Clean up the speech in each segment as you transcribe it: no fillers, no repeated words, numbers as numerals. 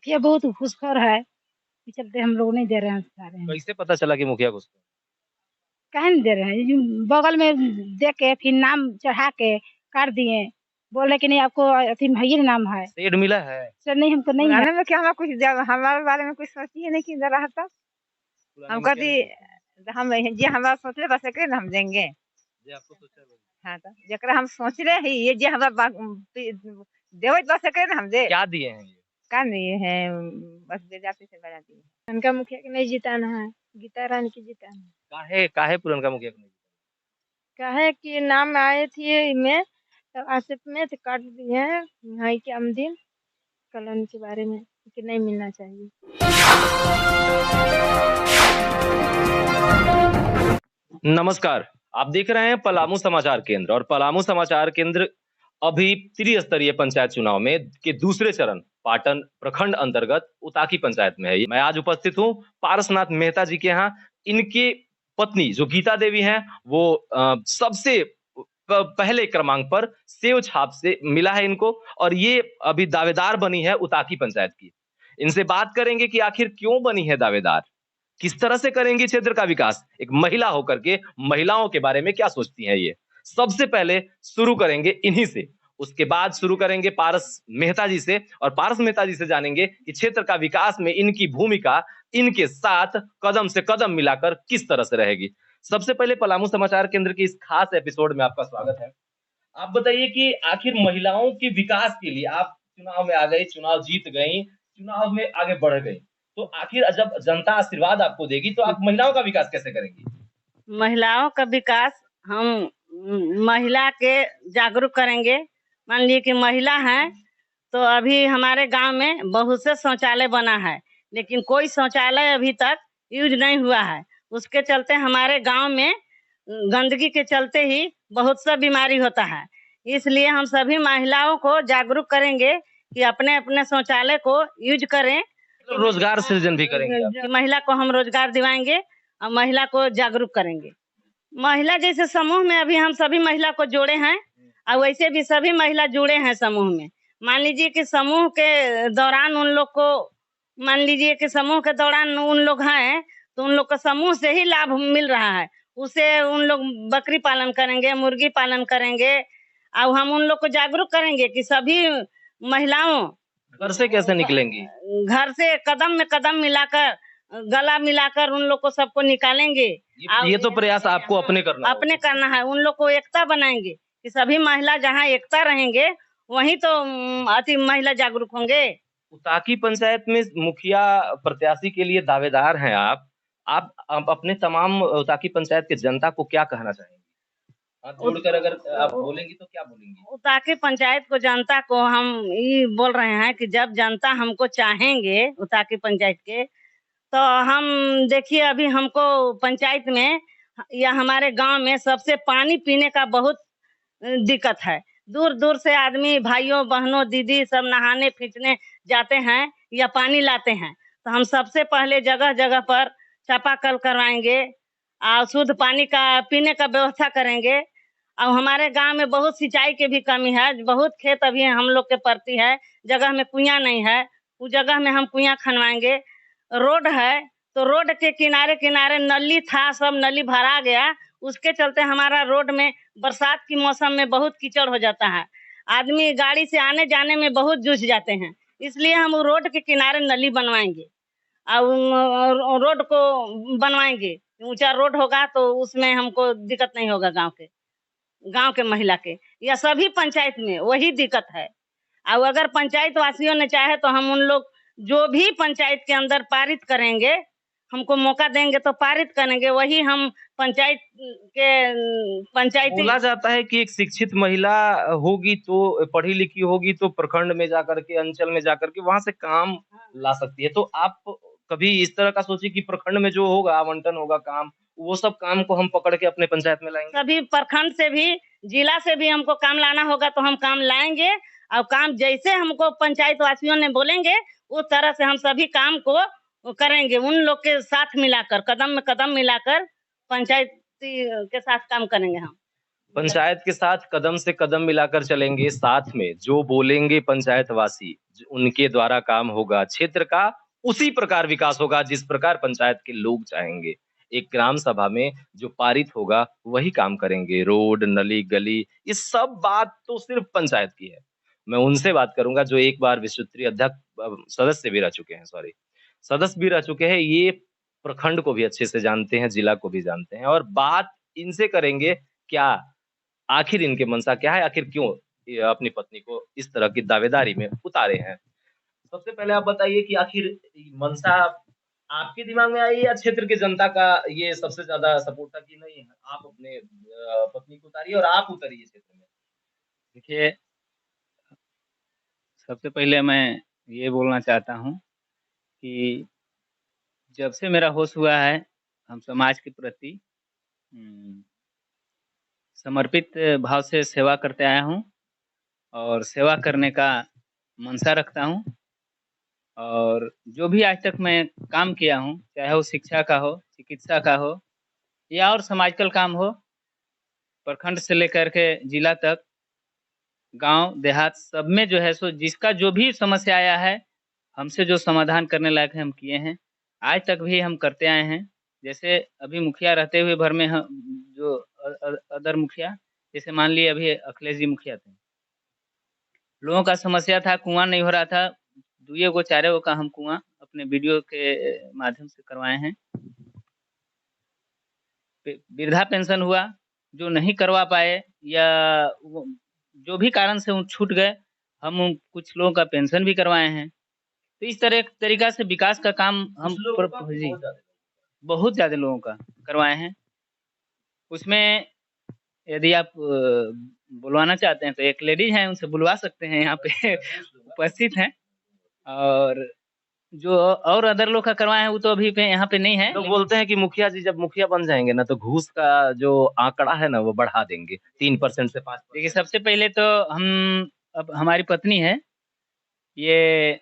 मुखिया बहुत घूसखोर है, इस चलते हम लोग नहीं दे रहे हैं, बता रहे हैं। कैसे पता चला कि मुखिया घुस काहे नहीं दे रहे हैं? ये जो बगल में दे के फिर नाम चढ़ा के काट दिए। बोल रहे कि नहीं आपको अथी ये नाम है। सेड मिला है? सर नहीं हमको नहीं है। पुराने में क्या हमारा कुछ हमारे बारे में कुछ सोचिए नहीं कि जरा हता पुराने हम मुखिया कभी ने सोचा, हम जे हमारा सोचले बस एकरे ना हम देंगे। जे आपको सोचा है। हाँ तो जरा हम सोच रहे ही ये जे हमारा देवे बस एकरे ना हम दे क्या दिए हैं ये? का नहीं है बस दे जाते से बना दिए। उनका मुखिया के नहीं जिताना है, गीता रानी की जिताना है। काहे काहे पुरनका मुखिया को नहीं? काहे कि नाम आए थे में तब आसिफ में तो काट दिए हैं भाई के आमदीन कॉलोनी के बारे में कि नहीं मिलना चाहिए। नमस्कार, आप देख रहे हैं पलामू समाचार केंद्र और पलामू समाचार केंद्र अभी त्रिस्तरीय पंचायत चुनाव में के दूसरे चरण पाटन प्रखंड अंतर्गत उताकी पंचायत में है। मैं आज उपस्थित हूं पारसनाथ मेहता जी के यहाँ। इनके पत्नी जो गीता देवी हैं वो सबसे पहले क्रमांक पर सेव छाप से मिला है इनको और ये अभी दावेदार बनी है उताकी पंचायत की। इनसे बात करेंगे कि आखिर क्यों बनी है दावेदार, किस तरह से करेंगी क्षेत्र का विकास, एक महिला होकर के महिलाओं के बारे में क्या सोचती हैं ये। सबसे पहले शुरू करेंगे इन्हीं से, उसके बाद शुरू करेंगे पारस मेहता जी से और पारस मेहता जी से जानेंगे कि क्षेत्र का विकास में इनकी भूमिका इनके साथ कदम से कदम मिलाकर किस तरह से रहेगी। सबसे पहले पलामू समाचार केंद्र की इस खास एपिसोड में आपका स्वागत है। आप बताइए कि आखिर महिलाओं के विकास के लिए आप चुनाव में आ गई, चुनाव जीत गई, चुनाव में आगे बढ़ गई, तो आखिर जब जनता आशीर्वाद आपको देगी तो आप महिलाओं का विकास कैसे करेंगी? महिलाओं का विकास हम महिला के जागरूक करेंगे। मान लीजिए कि महिला है तो अभी हमारे गांव में बहुत से शौचालय बना है लेकिन कोई शौचालय अभी तक यूज नहीं हुआ है। उसके चलते हमारे गांव में गंदगी के चलते ही बहुत सा बीमारी होता है। इसलिए हम सभी महिलाओं को जागरूक करेंगे कि अपने अपने शौचालय को यूज करें। रोजगार सृजन भी करेंगे आप? महिला को हम रोजगार दिवाएंगे और महिला को जागरूक करेंगे। महिला जैसे समूह में अभी हम सभी महिला को जोड़े हैं और वैसे भी सभी महिला जुड़े हैं समूह में। मान लीजिए कि समूह के दौरान उन लोग को मान लीजिए कि समूह के दौरान उन लोग हैं तो उन लोग को समूह से ही लाभ मिल रहा है। उसे उन लोग बकरी पालन करेंगे, मुर्गी पालन करेंगे और हम उन लोग को जागरूक करेंगे कि सभी महिलाओं घर से कैसे निकलेंगी? घर से कदम में कदम मिलाकर गला मिलाकर उन लोग को सबको निकालेंगे। ये तो प्रयास आपको अपने करना है। उन लोग को एकता बनाएंगे कि सभी महिला जहाँ एकता रहेंगे वहीं तो अति महिला जागरूक होंगे। उताकी पंचायत में मुखिया प्रत्याशी के लिए दावेदार हैं आप अपने तमाम उताकी पंचायत के जनता को क्या कहना चाहेंगे? हाथ जोड़कर अगर आप बोलेंगी तो क्या बोलेंगी? उताकी पंचायत को जनता को हम ये बोल रहे हैं कि जब जनता हमको चाहेंगे उताकी पंचायत के तो हम देखिए अभी हमको पंचायत में या हमारे गांव में सबसे पानी पीने का बहुत दिक्कत है। दूर दूर से आदमी भाइयों बहनों दीदी सब नहाने खींचने जाते हैं या पानी लाते हैं तो हम सबसे पहले जगह जगह पर चापाकल करवाएंगे और शुद्ध पानी का पीने का व्यवस्था करेंगे। और हमारे गांव में बहुत सिंचाई की भी कमी है, बहुत खेत अभी हम लोग के पड़ती है, जगह में कुआं नहीं है, उस जगह में हम कुआं खनवाएंगे। रोड है तो रोड के किनारे किनारे नली था, सब नली भरा गया, उसके चलते हमारा रोड में बरसात की मौसम में बहुत कीचड़ हो जाता है। आदमी गाड़ी से आने जाने में बहुत जूझ जाते हैं, इसलिए हम रोड के किनारे नली बनवाएंगे और रोड को बनवाएंगे। ऊंचा रोड होगा तो उसमें हमको दिक्कत नहीं होगा। गांव के महिला के या सभी पंचायत में वही दिक्कत है। और अगर पंचायत वासियों ने चाहे तो हम उन लोग जो भी पंचायत के अंदर पारित करेंगे, हमको मौका देंगे तो पारित करेंगे, वही हम पंचायत बोला जाता है कि एक शिक्षित महिला होगी तो पढ़ी लिखी होगी तो प्रखंड में जाकर के अंचल में जाकर के वहां से काम ला सकती है। तो आप कभी इस तरह का सोचिए कि प्रखंड में जो होगा आवंटन होगा काम, वो सब काम को हम पकड़ के अपने पंचायत में लाएंगे? सभी प्रखंड से भी जिला से भी हमको काम लाना होगा तो हम काम लाएंगे और काम जैसे हमको पंचायत वासियों ने बोलेंगे उस तरह से हम सभी काम को करेंगे। उन लोग के साथ मिलाकर कदम में कदम मिलाकर पंचायत के साथ काम करेंगे हम। पंचायत के साथ कदम से कदम मिलाकर चलेंगे, साथ में जो बोलेंगे पंचायत वासी, उनके द्वारा काम होगा, क्षेत्र का उसी प्रकार विकास होगा जिस प्रकार पंचायत के लोग चाहेंगे। एक ग्राम सभा में जो पारित होगा वही काम करेंगे। रोड, नली, गली, ये सब बात तो सिर्फ पंचायत की है। मैं उनसे बात करूंगा जो एक बार विश्व स्तरीय अध्यक्ष सदस्य भी रह चुके हैं, सदस्य भी रह चुके हैं। ये प्रखंड को भी अच्छे से जानते हैं, जिला को भी जानते हैं, और बात इनसे करेंगे क्या आखिर इनके मनसा क्या है, आखिर क्यों ये अपनी पत्नी को इस तरह की दावेदारी में उतारे हैं। सबसे पहले आप बताइए कि आखिर मनसा आपके दिमाग में आई या क्षेत्र की जनता का ये सबसे ज्यादा सपोर्ट था कि नहीं आप अपने पत्नी को उतारिए और आप उतरिए क्षेत्र में। देखिए, सबसे पहले मैं ये बोलना चाहता हूँ कि जब से मेरा होश हुआ है, हम समाज के प्रति समर्पित भाव से सेवा करते आया हूँ और सेवा करने का मनसा रखता हूँ। और जो भी आज तक मैं काम किया हूँ, चाहे वो शिक्षा का हो, चिकित्सा का हो या और समाजिकल काम हो, प्रखंड से लेकर के जिला तक, गांव देहात, सब में जो है सो जिसका जो भी समस्या आया है, हमसे जो समाधान करने लायक है हम किए हैं, आज तक भी हम करते आए हैं। जैसे अभी मुखिया रहते हुए भर में हम जो अदर मुखिया, जैसे मान लिए अभी अखिलेश जी मुखिया थे, लोगों का समस्या था, कुआं नहीं हो रहा था, 2 गो 4 गो का हम कुआं अपने वीडियो के माध्यम से करवाए हैं। वृद्धा पेंशन हुआ, जो नहीं करवा पाए या जो भी कारण से वो छूट गए, हम कुछ लोगों का पेंशन भी करवाए हैं। तो इस तरीका से विकास का काम हम बहुत ज्यादा लोगों का करवाए हैं। उसमें यदि आप बुलवाना चाहते हैं तो एक लेडीज हैं, उनसे बुलवा सकते हैं, यहाँ पे उपस्थित हैं। और जो और अदर लोग का करवाए हैं वो तो अभी पे यहाँ पे नहीं है। लोग बोलते हैं कि मुखिया जी जब मुखिया बन जाएंगे ना तो घूस का जो आंकड़ा है ना वो बढ़ा देंगे 3% से 5%। देखिए, सबसे पहले तो अब हमारी पत्नी है, ये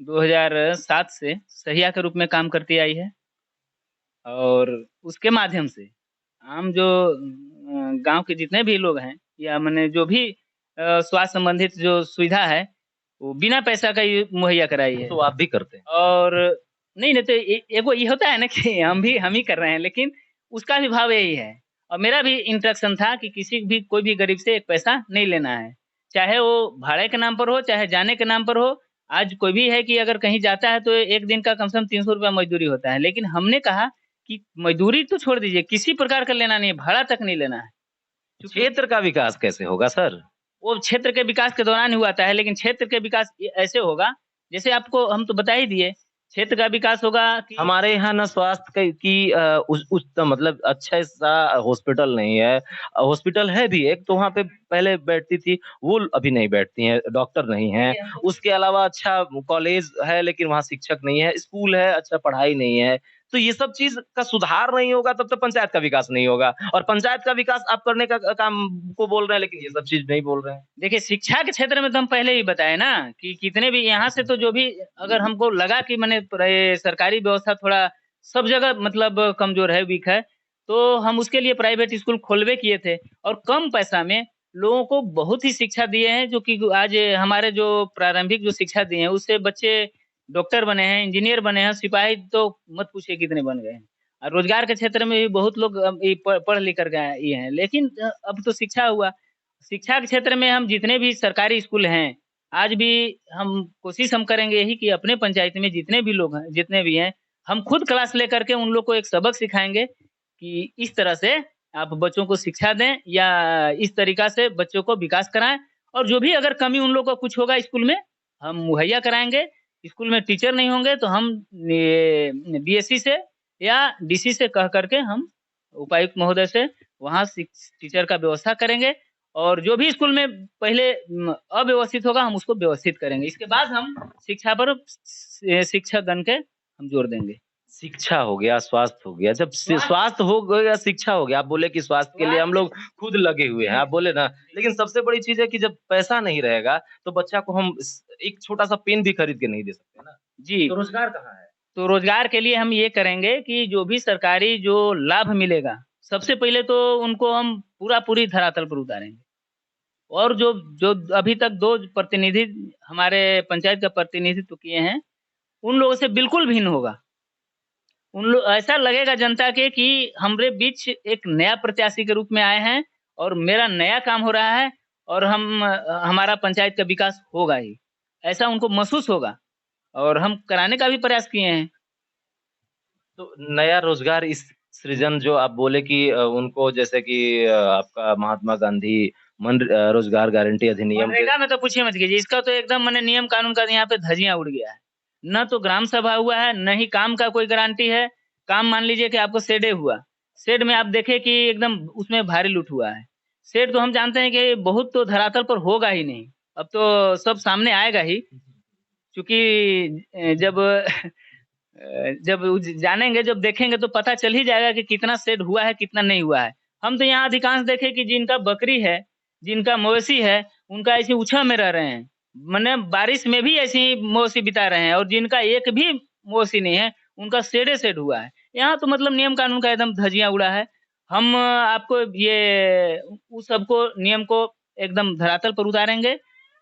2007 से सहिया के रूप में काम करती आई है और उसके माध्यम से आम जो गांव के जितने भी लोग हैं या मैंने जो भी स्वास्थ्य संबंधित जो सुविधा है वो बिना पैसा का ही मुहैया कराई है। तो आप भी करते हैं? और नहीं तो एगो ये होता है ना कि हम ही कर रहे हैं, लेकिन उसका भी भाव यही है। और मेरा भी इंस्ट्रक्शन था कि किसी भी कोई भी गरीब से एक पैसा नहीं लेना है, चाहे वो भाड़े के नाम पर हो, चाहे जाने के नाम पर हो। आज कोई भी है कि अगर कहीं जाता है तो एक दिन का कम से कम 300 रुपया मजदूरी होता है, लेकिन हमने कहा कि मजदूरी तो छोड़ दीजिए, किसी प्रकार का लेना नहीं है, भाड़ा तक नहीं लेना है। क्षेत्र का विकास कैसे होगा सर? वो क्षेत्र के विकास के दौरान ही हुआ है, लेकिन क्षेत्र के विकास ऐसे होगा जैसे आपको हम तो बता ही दिए। क्षेत्र का विकास होगा कि हमारे यहाँ ना स्वास्थ्य की मतलब अच्छा सा हॉस्पिटल नहीं है। हॉस्पिटल है भी एक, तो वहाँ पे पहले बैठती थी, वो अभी नहीं बैठती हैं, डॉक्टर नहीं है। उसके अलावा अच्छा कॉलेज है लेकिन वहाँ शिक्षक नहीं है, स्कूल है अच्छा पढ़ाई नहीं है। तो ये सब चीज का सुधार नहीं होगा तब तो पंचायत का विकास नहीं होगा। और पंचायत का विकास आप करने का काम को बोल रहे हैं लेकिन ये सब चीज नहीं बोल रहे हैं। देखिए, शिक्षा के क्षेत्र में तो हम पहले ही बताए ना कि कितने भी यहाँ से तो जो भी अगर हमको लगा कि मैंने सरकारी व्यवस्था थोड़ा सब जगह मतलब कमजोर है, वीक है, तो हम उसके लिए प्राइवेट स्कूल खोलवे किए थे और कम पैसा में लोगों को बहुत ही शिक्षा दिए हैं। जो कि आज हमारे जो प्रारंभिक जो शिक्षा दिए हैं उससे बच्चे डॉक्टर बने हैं, इंजीनियर बने हैं, सिपाही तो मत पूछिए कितने बन गए हैं। और रोजगार के क्षेत्र में भी बहुत लोग पढ़ लिख कर गए ये हैं। लेकिन अब तो शिक्षा हुआ, शिक्षा के क्षेत्र में हम जितने भी सरकारी स्कूल हैं, आज भी हम कोशिश हम करेंगे यही कि अपने पंचायत में जितने भी लोग हैं, जितने भी हैं, हम खुद क्लास लेकर के उन लोग को एक सबक सिखाएंगे कि इस तरह से आप बच्चों को शिक्षा दें या इस तरीका से बच्चों को विकास कराएं। और जो भी अगर कमी उन लोगों को कुछ होगा स्कूल में हम मुहैया कराएंगे। स्कूल में टीचर नहीं होंगे तो हम बीएससी से या डीसी से कह करके हम उपायुक्त महोदय से वहाँ टीचर का व्यवस्था करेंगे। और जो भी स्कूल में पहले अव्यवस्थित होगा हम उसको व्यवस्थित करेंगे। इसके बाद हम शिक्षा पर शिक्षक गण के हम जोर देंगे। शिक्षा हो गया, स्वास्थ्य हो गया, जब स्वास्थ्य हो गया शिक्षा हो गया। आप बोले कि स्वास्थ्य के लिए हम लोग खुद लगे हुए हैं, आप बोले ना, लेकिन सबसे बड़ी चीज है कि जब पैसा नहीं रहेगा तो बच्चा को हम एक छोटा सा पेन भी खरीद के नहीं दे सकते ना जी। तो रोजगार कहाँ है? तो रोजगार के लिए हम ये करेंगे कि जो भी सरकारी जो लाभ मिलेगा सबसे पहले तो उनको हम पूरी धरातल पर उतारेंगे। और जो जो अभी तक 2 प्रतिनिधि हमारे पंचायत का प्रतिनिधित्व किए हैं, उन लोगों से बिल्कुल भिन्न होगा। उन लोग ऐसा लगेगा जनता के कि हमारे बीच एक नया प्रत्याशी के रूप में आए हैं और मेरा नया काम हो रहा है और हमारा पंचायत का विकास होगा ही, ऐसा उनको महसूस होगा और हम कराने का भी प्रयास किए हैं। तो नया रोजगार इस सृजन जो आप बोले कि उनको जैसे कि आपका महात्मा गांधी रोजगार गारंटी अधिनियम के मनरेगा में तो पूछिए मत कीजिए, इसका तो एकदम मैंने नियम कानून का यहाँ पे धजियां उड़ गया है। न तो ग्राम सभा हुआ है, न ही काम का कोई गारंटी है। काम मान लीजिए कि आपको शेडे हुआ, शेड में आप देखे कि एकदम उसमें भारी लूट हुआ है। शेड तो हम जानते हैं कि बहुत तो धरातल पर होगा ही नहीं, अब तो सब सामने आएगा ही, क्योंकि जब जानेंगे, जब देखेंगे तो पता चल ही जाएगा कि कितना शेड हुआ है, कितना नहीं हुआ है। हम तो यहाँ अधिकांश देखे कि जिनका बकरी है, जिनका मवेशी है, उनका ऐसी उछा में रह रहे हैं, मैंने बारिश में भी ऐसी ही मवेशी बिता रहे हैं, और जिनका एक भी मवेशी नहीं है उनका शेड हुआ है। यहाँ तो मतलब नियम कानून का एकदम धजिया उड़ा है। हम आपको ये उस सबको नियम को एकदम धरातल पर उतारेंगे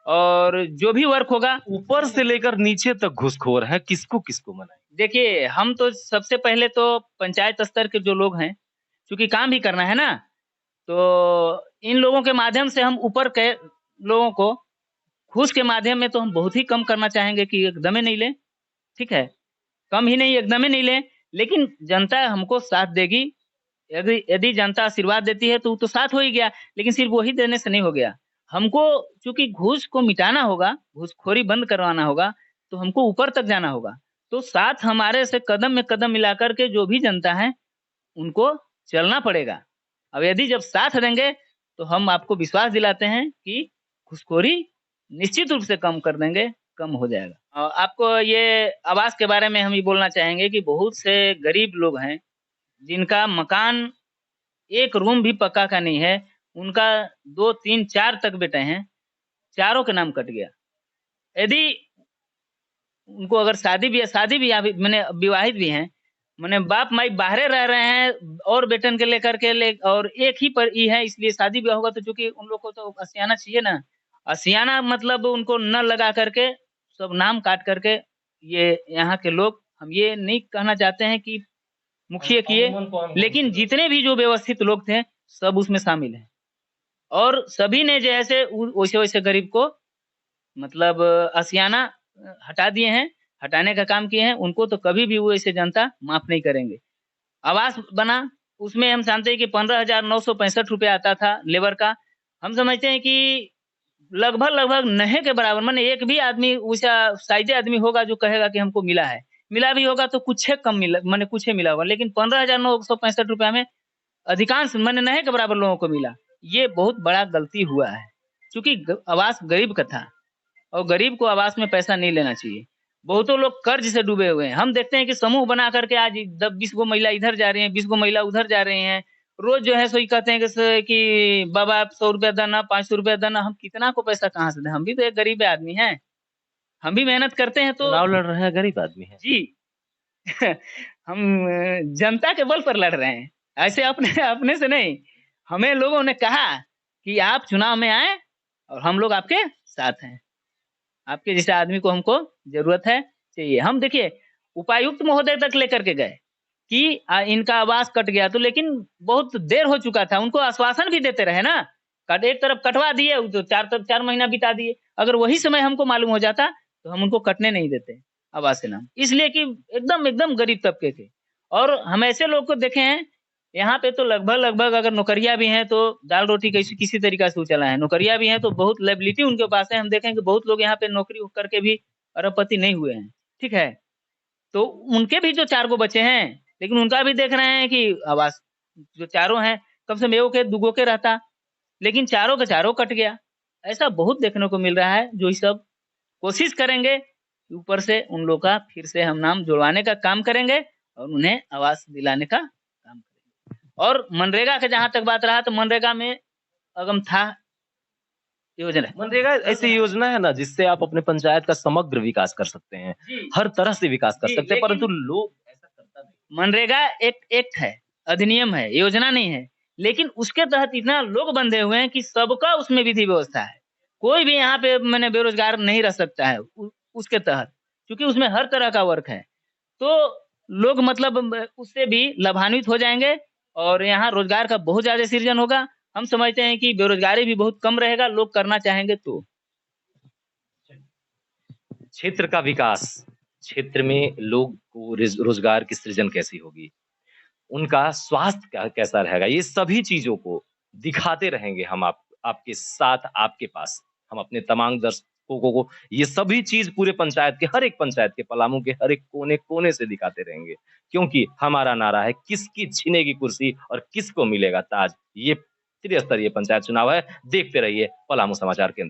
और जो भी वर्क होगा ऊपर से लेकर नीचे तक घुसखोर है, किसको किसको मनाएं? देखिए, हम तो सबसे पहले तो पंचायत स्तर के जो लोग हैं, क्योंकि काम भी करना है ना, तो इन लोगों के माध्यम से हम ऊपर के लोगों को घूस के माध्यम में तो हम बहुत ही कम करना चाहेंगे कि एकदम ही नहीं लें, ठीक है, कम ही नहीं एकदम ही नहीं लें, लेकिन जनता हमको साथ देगी। यदि जनता आशीर्वाद देती है तो साथ हो ही गया, लेकिन सिर्फ वही देने से नहीं हो गया। हमको चूंकि घूस को मिटाना होगा, घूसखोरी बंद करवाना होगा, तो हमको ऊपर तक जाना होगा। तो साथ हमारे से कदम में कदम मिलाकर के जो भी जनता है उनको चलना पड़ेगा। अब यदि जब साथ देंगे तो हम आपको विश्वास दिलाते हैं कि घूसखोरी निश्चित रूप से कम कर देंगे, कम हो जाएगा। और आपको ये आवास के बारे में हम ये बोलना चाहेंगे कि बहुत से गरीब लोग हैं जिनका मकान एक रूम भी पक्का का नहीं है, उनका 2, 3, 4 तक बेटे हैं, चारों के नाम कट गया। यदि उनको अगर शादी भी मैंने विवाहित भी हैं, मैंने बाप माई बाहरे रह रहे हैं और बेटन के लेकर के और एक ही पर ही है, इसलिए शादी ब्याह होगा तो चूंकि उन लोग को तो असियाना चाहिए ना, असियाना मतलब उनको न लगा करके सब नाम काट करके ये यहाँ के लोग, हम ये नहीं कहना चाहते हैं कि मुखिया किए, लेकिन जितने भी जो व्यवस्थित लोग थे सब उसमें शामिल हैं और सभी ने जैसे वैसे वैसे गरीब को मतलब असियाना हटा दिए हैं, हटाने का काम किए हैं। उनको तो कभी भी वो ऐसे जनता माफ नहीं करेंगे। आवास बना, उसमें हम जानते हैं कि 15,965 रुपये आता था लेबर का। हम समझते हैं कि लगभग नहे के बराबर, माने एक भी आदमी वैसा साइजे आदमी होगा जो कहेगा कि हमको मिला है, मिला भी होगा तो कुछ कम मिला, माने कुछ मिला होगा, लेकिन 15,965 रुपया में अधिकांश माने नहे के बराबर लोगों को मिला। ये बहुत बड़ा गलती हुआ है, क्योंकि आवास गरीब का था और गरीब को आवास में पैसा नहीं लेना चाहिए। बहुतों लोग कर्ज से डूबे हुए हैं। हम देखते हैं कि समूह बना करके आज 10-20 गो महिला इधर जा रही हैं, 20 गो महिला उधर जा रही हैं। रोज जो है सो ही कहते हैं कि बाबा 100 रुपया देना, 500 रुपया देना। हम कितना को पैसा कहाँ से दें? हम भी तो एक गरीब आदमी हैं, हम भी मेहनत करते हैं। तो चुनाव लड़ रहे हैं, गरीब आदमी है जी हम जनता के बल पर लड़ रहे हैं, ऐसे अपने से नहीं। हमें लोगों ने कहा कि आप चुनाव में आए और हम लोग आपके साथ हैं, आपके जैसे आदमी को हमको जरूरत है, चाहिए। हम देखिए उपायुक्त महोदय तक लेकर के गए कि इनका आवास कट गया, तो लेकिन बहुत देर हो चुका था। उनको आश्वासन भी देते रहे ना, एक तरफ कटवा दिए तो 4 महीना बिता दिए। अगर वही समय हमको मालूम हो जाता तो हम उनको कटने नहीं देते आवास से नाम, इसलिए कि एकदम गरीब तबके के। और हम ऐसे लोग को देखे हैं यहाँ पे तो लगभग अगर नौकरियां भी हैं तो दाल रोटी किसी तरीका से चला है। नौकरियां भी हैं तो बहुत लायबिलिटी उनके पास है। हम देखें कि बहुत लोग यहाँ पे नौकरी करके भी अरबपति नहीं हुए हैं, ठीक है। तो उनके भी जो 4 गो बच्चे हैं, लेकिन उनका भी देख रहे हैं कि आवास जो चारों हैं कम से कम 1 के 2 के रहता, लेकिन चारों का चारों कट गया। ऐसा बहुत देखने को मिल रहा है। जो ये सब कोशिश करेंगे ऊपर से उन लोग का फिर से हम नाम जुड़वाने का काम करेंगे और उन्हें आवास दिलाने का काम करेंगे। और मनरेगा के जहां तक बात रहा, तो मनरेगा में अगम था योजना। मनरेगा ऐसी योजना है ना जिससे आप अपने पंचायत का समग्र विकास कर सकते हैं, हर तरह से विकास कर सकते हैं, परंतु लोग ऐसा करता नहीं। मनरेगा एक एक्ट है, अधिनियम है, योजना नहीं है, लेकिन उसके तहत इतना लोग बंधे हुए हैं कि सबका उसमें विधि व्यवस्था है। कोई भी यहाँ पे मैंने बेरोजगार नहीं रह सकता है उसके तहत, क्योंकि उसमें हर तरह का वर्क है। तो लोग मतलब उससे भी लाभान्वित हो जाएंगे और यहाँ रोजगार का बहुत ज्यादा सृजन होगा। हम समझते हैं कि बेरोजगारी भी बहुत कम रहेगा, लोग करना चाहेंगे तो। क्षेत्र का विकास, क्षेत्र में लोग को रोजगार की सृजन कैसी होगी, उनका स्वास्थ्य कैसा रहेगा, ये सभी चीजों को दिखाते रहेंगे हम आपके साथ, आपके पास। हम अपने तमाम दर्शकों को ये सभी चीज पूरे पंचायत के, हर एक पंचायत के, पलामू के हर एक कोने कोने से दिखाते रहेंगे, क्योंकि हमारा नारा है किसकी छिनेगी कुर्सी और किसको मिलेगा ताज। ये त्रिस्तरीय पंचायत चुनाव है। देखते रहिए पलामू समाचार केंद्र।